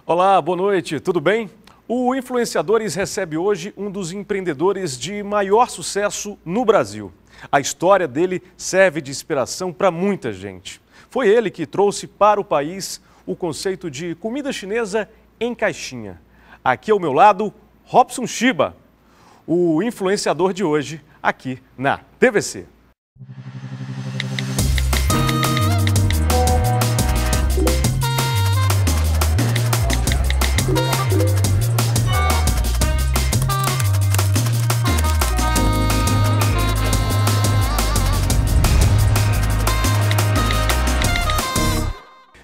Olá, boa noite, tudo bem? O Influenciadores recebe hoje um dos empreendedores de maior sucesso no Brasil. A história dele serve de inspiração para muita gente. Foi ele que trouxe para o país o conceito de comida chinesa em caixinha. Aqui ao meu lado, Robson Shiba, o influenciador de hoje, aqui na TVC.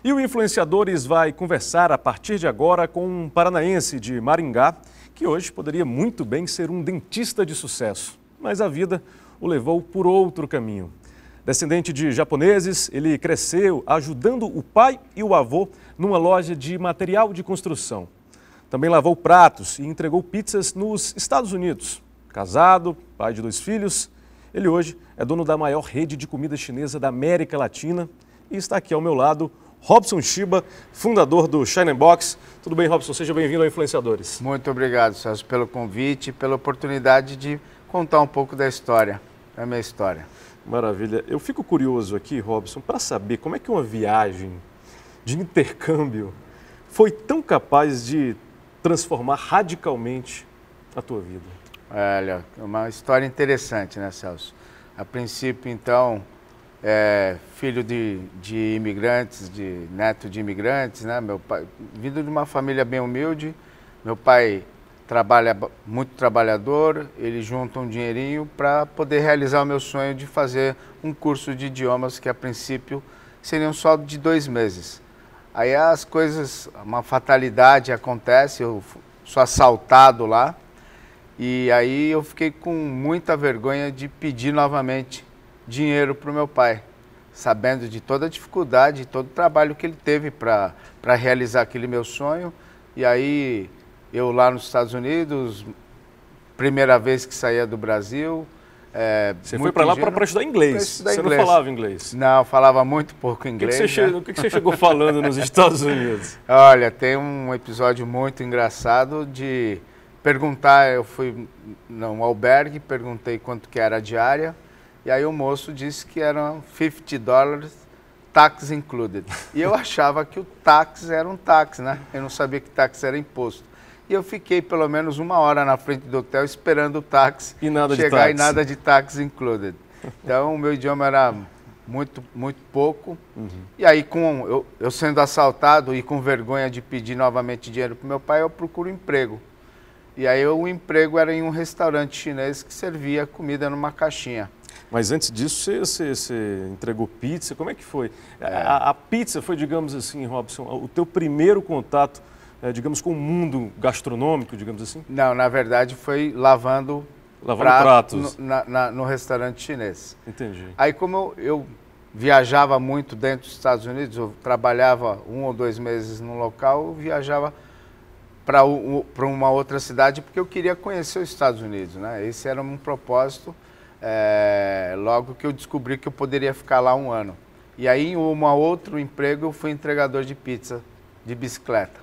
E o Influenciadores vai conversar a partir de agora com um paranaense de Maringá, que hoje poderia muito bem ser um dentista de sucesso, mas a vida o levou por outro caminho. Descendente de japoneses, ele cresceu ajudando o pai e o avô numa loja de material de construção. Também lavou pratos e entregou pizzas nos Estados Unidos. Casado, pai de 2 filhos, ele hoje é dono da maior rede de comida chinesa da América Latina e está aqui ao meu lado, Robson Shiba, fundador do Shine Box. Tudo bem, Robson? Seja bem-vindo ao Influenciadores. Muito obrigado, Celso, pelo convite e pela oportunidade de contar um pouco da história, da minha história. Maravilha. Eu fico curioso aqui, Robson, para saber como é que uma viagem de intercâmbio foi tão capaz de transformar radicalmente a tua vida. Olha, uma história interessante, né, Celso? A princípio, então, filho de imigrantes, neto de imigrantes, né? Meu pai, vindo de uma família bem humilde, meu pai trabalha muito trabalhador, ele junta um dinheirinho para poder realizar o meu sonho de fazer um curso de idiomas que a princípio seriam só de 2 meses. Aí as coisas, uma fatalidade acontece, eu sou assaltado lá e aí eu fiquei com muita vergonha de pedir novamente dinheiro para o meu pai, sabendo de toda a dificuldade, todo o trabalho que ele teve para realizar aquele meu sonho. E aí, eu lá nos Estados Unidos, primeira vez que saía do Brasil. Você foi para lá para estudar inglês? Você não falava inglês? Não, falava muito pouco inglês. O que você chegou falando nos Estados Unidos? Olha, tem um episódio muito engraçado de perguntar, eu fui num albergue, perguntei quanto que era a diária. E aí o moço disse que eram $50, tax included. E eu achava que o táxi era um táxi, né? Eu não sabia que táxi era imposto. E eu fiquei pelo menos 1 hora na frente do hotel esperando o táxi chegar e nada de tax included. Então o meu idioma era muito pouco. Uhum. E aí eu sendo assaltado e com vergonha de pedir novamente dinheiro para o meu pai, eu procuro emprego. E aí o emprego era em um restaurante chinês que servia comida numa caixinha. Mas antes disso, você entregou pizza, como é que foi? A pizza foi, digamos assim, Robson, o teu primeiro contato, digamos, com o mundo gastronômico, digamos assim? Não, na verdade foi lavando pratos no restaurante chinês. Entendi. Aí como eu viajava muito dentro dos Estados Unidos, eu trabalhava 1 ou 2 meses num local, eu viajava para uma outra cidade porque eu queria conhecer os Estados Unidos, né? Esse era um propósito. Logo que eu descobri que eu poderia ficar lá 1 ano. E aí, em outro emprego, eu fui entregador de pizza de bicicleta.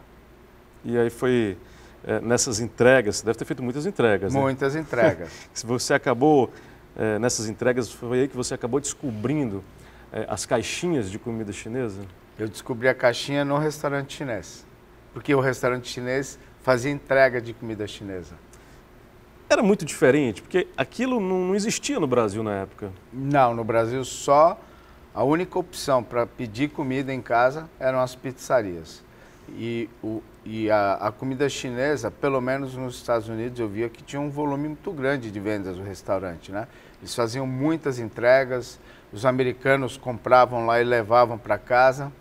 E aí foi nessas entregas, você deve ter feito muitas entregas, né? Muitas entregas. Você acabou, nessas entregas, foi aí que você acabou descobrindo as caixinhas de comida chinesa? Eu descobri a caixinha no restaurante chinês, porque o restaurante chinês fazia entrega de comida chinesa. Era muito diferente, porque aquilo não existia no Brasil na época. Não, no Brasil só a única opção para pedir comida em casa eram as pizzarias. E a comida chinesa, pelo menos nos Estados Unidos, eu via que tinha um volume muito grande de vendas no restaurante, né? Eles faziam muitas entregas, os americanos compravam lá e levavam para casa.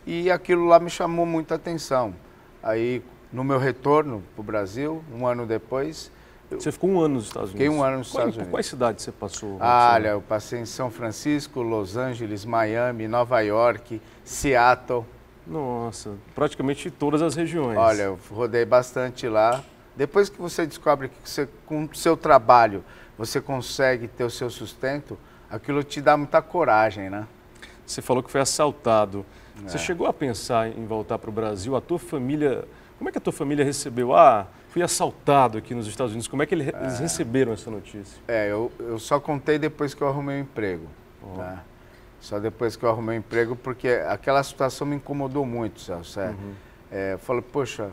E aquilo lá me chamou muita atenção. Aí, no meu retorno para o Brasil, 1 ano depois... Você ficou 1 ano nos Estados Unidos? Fiquei 1 ano nos Estados Unidos. Por quais cidades você passou? Olha, eu passei em São Francisco, Los Angeles, Miami, Nova York, Seattle. Nossa, praticamente todas as regiões. Olha, eu rodei bastante lá. Depois que você descobre que com o seu trabalho você consegue ter o seu sustento, aquilo te dá muita coragem, né? Você falou que foi assaltado. Você chegou a pensar em voltar para o Brasil? A tua família, como é que a tua família recebeu? Ah, fui assaltado aqui nos Estados Unidos. Como é que eles receberam essa notícia? Eu só contei depois que eu arrumei um emprego. Tá? Só depois que eu arrumei um emprego, porque aquela situação me incomodou muito, Celso. Eu falei, poxa,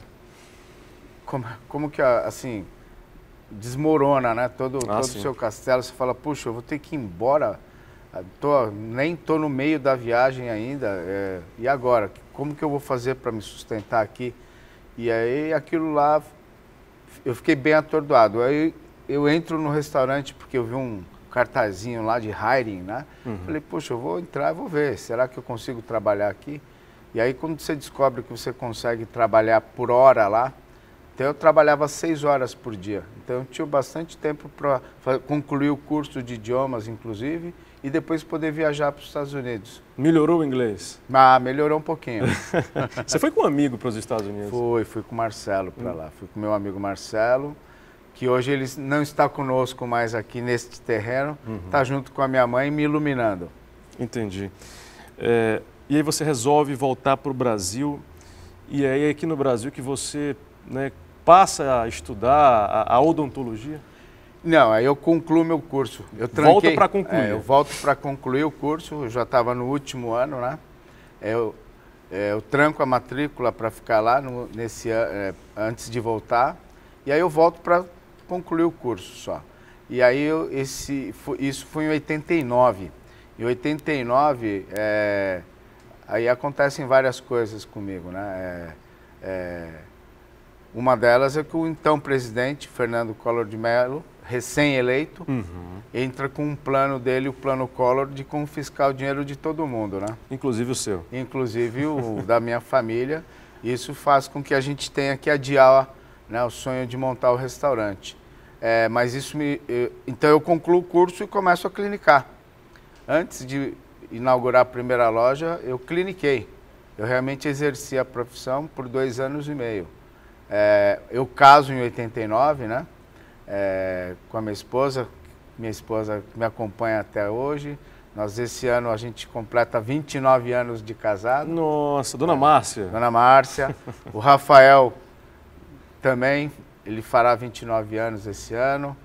como que, assim, desmorona, né? Todo o seu castelo. Você fala, puxa, eu vou ter que ir embora. Nem estou no meio da viagem ainda. E agora? Como que eu vou fazer para me sustentar aqui? E aí, aquilo lá, eu fiquei bem atordoado. Aí, eu entro no restaurante, porque eu vi um cartazinho lá de hiring, né? Falei, poxa, eu vou entrar e vou ver. Será que eu consigo trabalhar aqui? E aí, quando você descobre que você consegue trabalhar por hora lá, então eu trabalhava 6 horas por dia. Então eu tinha bastante tempo para concluir o curso de idiomas, inclusive, e depois poder viajar para os Estados Unidos. Melhorou o inglês? Melhorou um pouquinho. Você foi com um amigo para os Estados Unidos? Fui com o Marcelo para lá. Fui com meu amigo Marcelo, que hoje ele não está conosco mais aqui neste terreno, está junto com a minha mãe me iluminando. Entendi. E aí você resolve voltar para o Brasil, e aí é aqui no Brasil que você, né, passa a estudar a odontologia? Não, aí eu concluo meu curso. Volta para concluir? Eu volto para concluir o curso, eu já estava no último ano, né? Eu tranco a matrícula para ficar lá antes de voltar, e aí eu volto para concluir o curso só. E aí isso foi em 89. Em 89, aí acontecem várias coisas comigo, né? Uma delas é que o então presidente, Fernando Collor de Mello, recém-eleito, entra com um plano dele, o plano Collor, de confiscar o dinheiro de todo mundo, né? Inclusive o seu. Inclusive o da minha família. Isso faz com que a gente tenha que adiar, né, o sonho de montar o restaurante. Mas isso então eu concluo o curso e começo a clinicar. Antes de inaugurar a primeira loja, eu cliniquei. Eu realmente exerci a profissão por 2 anos e meio. Eu caso em 89, né? Com a minha esposa que me acompanha até hoje. Esse ano a gente completa 29 anos de casado. Nossa, Dona Márcia. Dona Márcia. O Rafael também, ele fará 29 anos esse ano.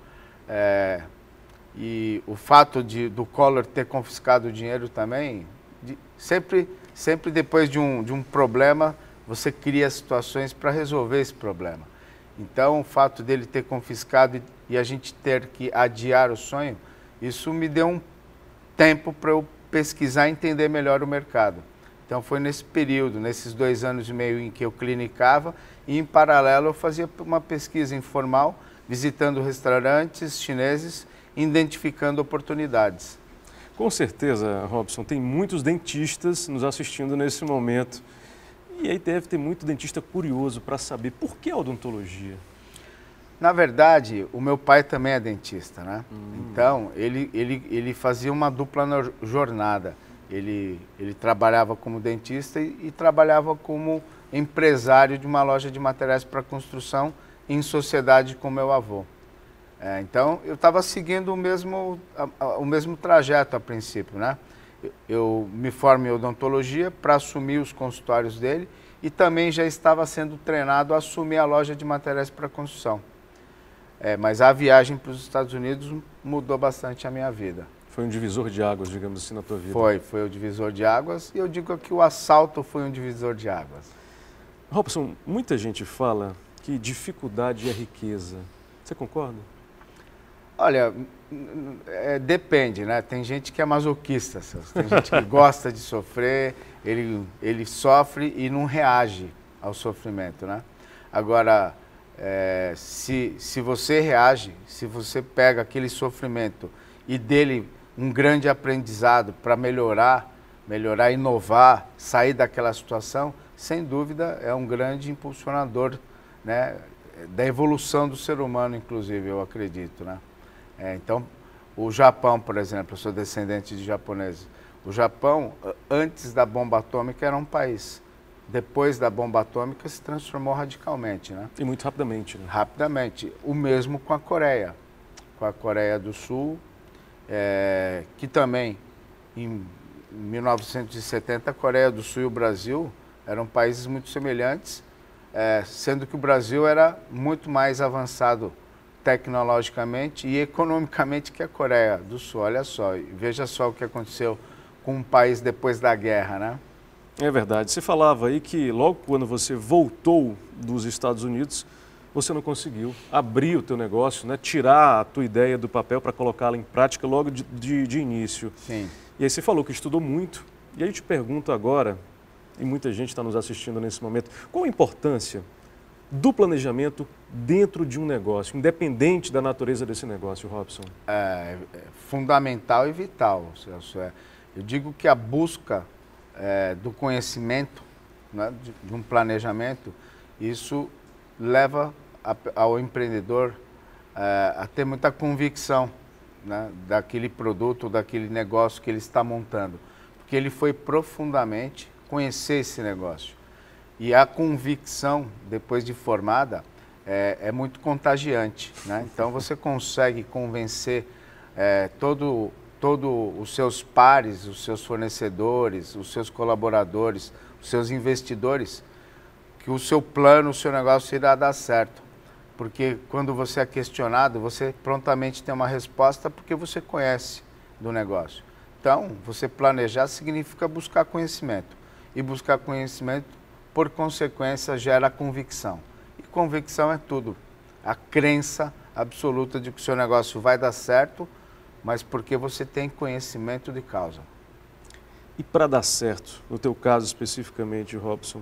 E o fato do Collor ter confiscado o dinheiro também, sempre depois de um problema, você cria situações para resolver esse problema. Então, o fato dele ter confiscado e a gente ter que adiar o sonho, isso me deu um tempo para eu pesquisar e entender melhor o mercado. Então, foi nesse período, nesses 2 anos e meio em que eu clinicava, e em paralelo eu fazia uma pesquisa informal, visitando restaurantes chineses, identificando oportunidades. Com certeza, Robson, tem muitos dentistas nos assistindo nesse momento. E aí deve ter muito dentista curioso para saber por que a odontologia. Na verdade, o meu pai também é dentista, né? Então, ele fazia uma dupla jornada. Ele trabalhava como dentista e trabalhava como empresário de uma loja de materiais para construção em sociedade com meu avô. Então, eu estava seguindo o mesmo trajeto a princípio, né? Eu me formo em odontologia para assumir os consultórios dele e também já estava sendo treinado a assumir a loja de materiais para construção. Mas a viagem para os Estados Unidos mudou bastante a minha vida. Foi um divisor de águas, digamos assim, na tua vida. Foi o divisor de águas, e eu digo que o assalto foi um divisor de águas. Robson, muita gente fala que dificuldade é riqueza. Você concorda? Olha, depende, né? Tem gente que é masoquista, tem gente que gosta de sofrer, ele sofre e não reage ao sofrimento, né? Agora, se você reage, se você pega aquele sofrimento e dele um grande aprendizado para melhorar, inovar, sair daquela situação, sem dúvida é um grande impulsionador, né, da evolução do ser humano, inclusive, eu acredito, né? Então, o Japão, por exemplo, eu sou descendente de japoneses. O Japão, antes da bomba atômica, era um país. Depois da bomba atômica, se transformou radicalmente, né? E muito rapidamente, né? Rapidamente. O mesmo com a Coreia do Sul, que também, em 1970, a Coreia do Sul e o Brasil eram países muito semelhantes, sendo que o Brasil era muito mais avançado tecnologicamente e economicamente que a Coreia do Sul. Olha só, veja só o que aconteceu com um país depois da guerra, né? É verdade. Você falava aí que logo quando você voltou dos Estados Unidos, você não conseguiu abrir o teu negócio, né? Tirar a tua ideia do papel para colocá-la em prática logo de início. Sim. E aí você falou que estudou muito. E aí eu te pergunto agora, e muita gente está nos assistindo nesse momento, qual a importância do planejamento dentro de um negócio, independente da natureza desse negócio, Robson? É fundamental e vital, Celso. Eu digo que a busca do conhecimento, né, de um planejamento, isso leva ao empreendedor a ter muita convicção, né, daquele produto, daquele negócio que ele está montando, porque ele foi profundamente conhecer esse negócio. E a convicção, depois de formada, é muito contagiante, né? Então você consegue convencer todos os seus pares, os seus fornecedores, os seus colaboradores, os seus investidores, que o seu plano, o seu negócio irá dar certo. Porque quando você é questionado, você prontamente tem uma resposta porque você conhece do negócio. Então, você planejar significa buscar conhecimento. E buscar conhecimento, por consequência, gera convicção. E convicção é tudo. A crença absoluta de que o seu negócio vai dar certo, mas porque você tem conhecimento de causa. E para dar certo, no teu caso especificamente, Robson,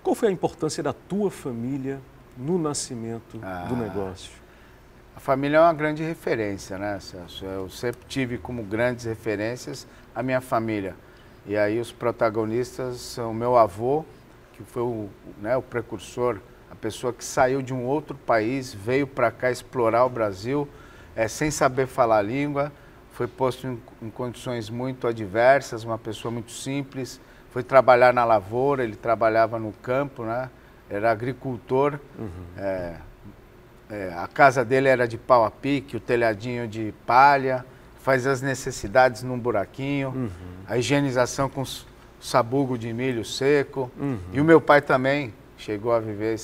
qual foi a importância da tua família no nascimento do negócio? A família é uma grande referência, né, Celso? Eu sempre tive como grandes referências a minha família. E aí os protagonistas são o meu avô, que foi o precursor, a pessoa que saiu de um outro país, veio para cá explorar o Brasil, sem saber falar a língua, foi posto em condições muito adversas, uma pessoa muito simples, foi trabalhar na lavoura, ele trabalhava no campo, né? Era agricultor, a casa dele era de pau a pique, o telhadinho de palha, fazia as necessidades num buraquinho, a higienização com sabugo de milho seco. E o meu pai também chegou a viver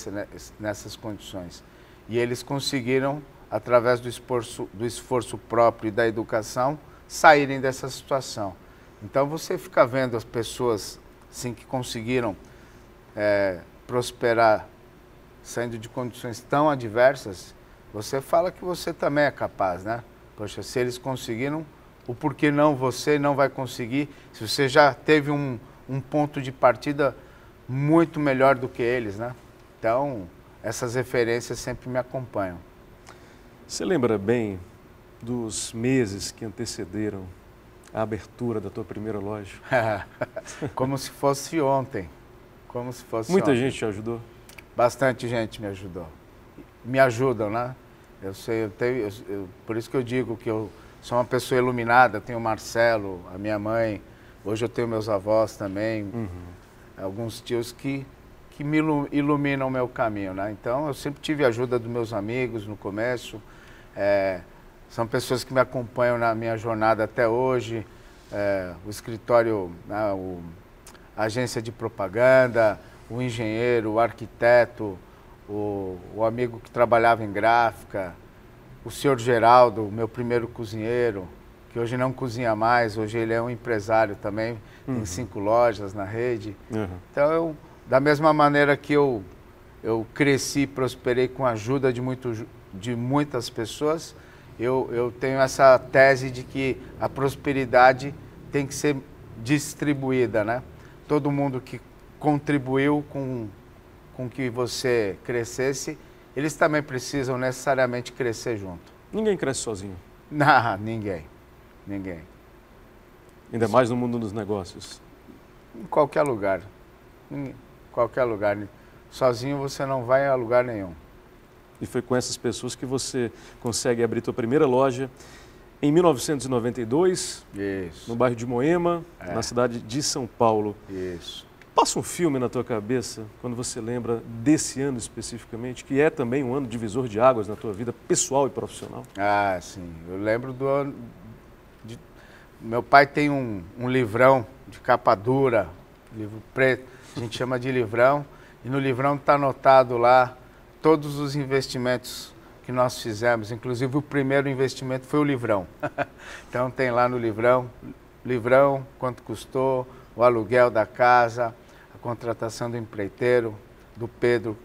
nessas condições. E eles conseguiram, através do esforço próprio e da educação, saírem dessa situação. Então você fica vendo as pessoas assim, que conseguiram prosperar saindo de condições tão adversas, você fala que você também é capaz, né? Poxa, se eles conseguiram, o porquê não você não vai conseguir, se você já teve um ponto de partida muito melhor do que eles, né? Então, essas referências sempre me acompanham. Você lembra bem dos meses que antecederam a abertura da tua primeira loja? Como se fosse ontem. Como se fosse Muita ontem. gente te ajudou? Bastante gente me ajudou. Me ajudam, né? Eu sei, por isso que eu digo que eu sou uma pessoa iluminada. Tenho o Marcelo, a minha mãe, hoje eu tenho meus avós também, alguns tios que me iluminam o meu caminho, né? Então, eu sempre tive a ajuda dos meus amigos no começo, são pessoas que me acompanham na minha jornada até hoje, o escritório, a agência de propaganda, o engenheiro, o arquiteto, o amigo que trabalhava em gráfica, o senhor Geraldo, meu primeiro cozinheiro, que hoje não cozinha mais, hoje ele é um empresário também, tem 5 lojas na rede. Então, da mesma maneira que eu cresci e prosperei com a ajuda de muitas pessoas, eu tenho essa tese de que a prosperidade tem que ser distribuída, né? Todo mundo que contribuiu com que você crescesse, eles também precisam necessariamente crescer junto. Ninguém cresce sozinho. Não, ninguém. Ainda mais no mundo dos negócios. Em qualquer lugar. Em qualquer lugar. Sozinho você não vai a lugar nenhum. E foi com essas pessoas que você consegue abrir tua primeira loja em 1992, Isso. no bairro de Moema, na cidade de São Paulo. Isso. Passa um filme na tua cabeça, quando você lembra desse ano especificamente, que é também um ano divisor de águas na tua vida pessoal e profissional? Ah, sim. Eu lembro do ano... Meu pai tem um livrão de capa dura, livro preto, a gente chama de livrão, e no livrão está anotado lá todos os investimentos que nós fizemos, inclusive o primeiro investimento foi o livrão. Então tem lá no livrão, quanto custou, o aluguel da casa, a contratação do empreiteiro, do Pedro,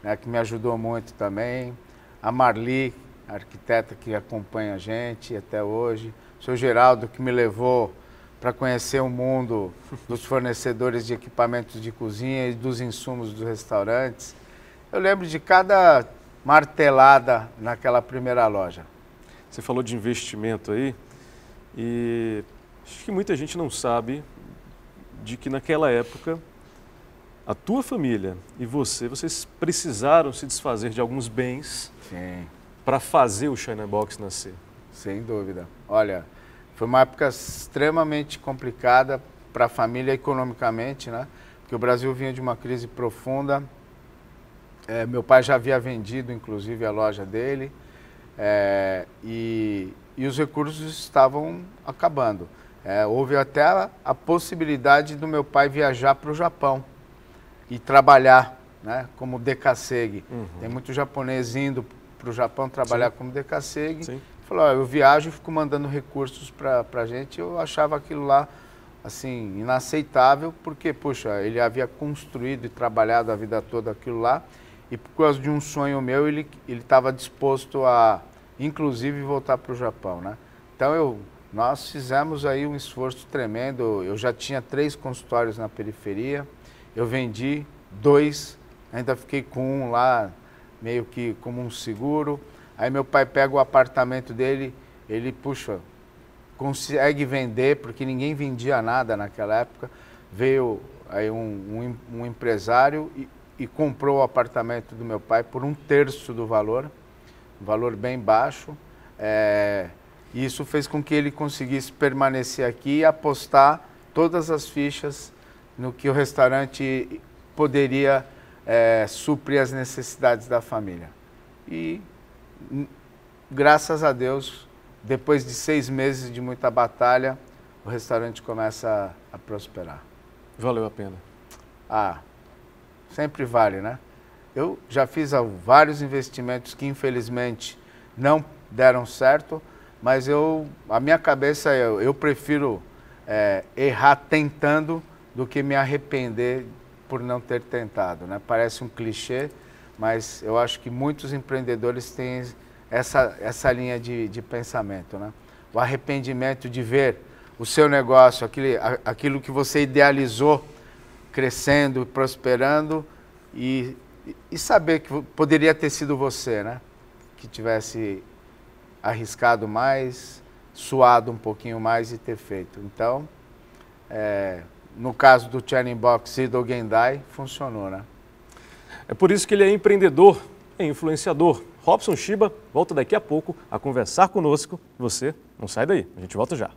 né, que me ajudou muito também, a Marli, a arquiteta que acompanha a gente até hoje, o seu Geraldo, que me levou para conhecer o mundo dos fornecedores de equipamentos de cozinha e dos insumos dos restaurantes. Eu lembro de cada martelada naquela primeira loja. Você falou de investimento aí e acho que muita gente não sabe de que naquela época a tua família e vocês precisaram se desfazer de alguns bens para fazer o China Box nascer. Sem dúvida. Olha, foi uma época extremamente complicada para a família economicamente, né? Porque o Brasil vinha de uma crise profunda. Meu pai já havia vendido, inclusive, a loja dele e os recursos estavam acabando. Houve até a possibilidade do meu pai viajar para o Japão e trabalhar, né, como dekasegi. Tem muito japonês indo para o Japão trabalhar como dekasegi. Falou, eu viajo e fico mandando recursos para a gente. Eu achava aquilo lá assim, inaceitável, porque, puxa, ele havia construído e trabalhado a vida toda aquilo lá. E por causa de um sonho meu, ele estava disposto a, inclusive, voltar para o Japão, né? Então, nós fizemos aí um esforço tremendo. Eu já tinha 3 consultórios na periferia, eu vendi 2, ainda fiquei com um lá, meio que como um seguro. Aí meu pai pega o apartamento dele, ele, puxa, consegue vender, porque ninguém vendia nada naquela época. Veio aí um empresário e comprou o apartamento do meu pai por 1/3 do valor, um valor bem baixo. E isso fez com que ele conseguisse permanecer aqui e apostar todas as fichas no que o restaurante poderia suprir as necessidades da família. E, graças a Deus, depois de 6 meses de muita batalha, o restaurante começa a prosperar. Valeu a pena? Sempre vale, né? Eu já fiz vários investimentos que, infelizmente, não deram certo, mas a minha cabeça, eu prefiro errar tentando do que me arrepender por não ter tentado, né? Parece um clichê, mas eu acho que muitos empreendedores têm essa linha de pensamento, né? O arrependimento de ver o seu negócio, aquilo que você idealizou, crescendo, prosperando e saber que poderia ter sido você, né? Que tivesse arriscado mais, suado um pouquinho mais e ter feito. Então, no caso do China Box e do Gendai, funcionou, né? É por isso que ele é empreendedor, é influenciador. Robson Shiba volta daqui a pouco a conversar conosco. Você não sai daí, a gente volta já.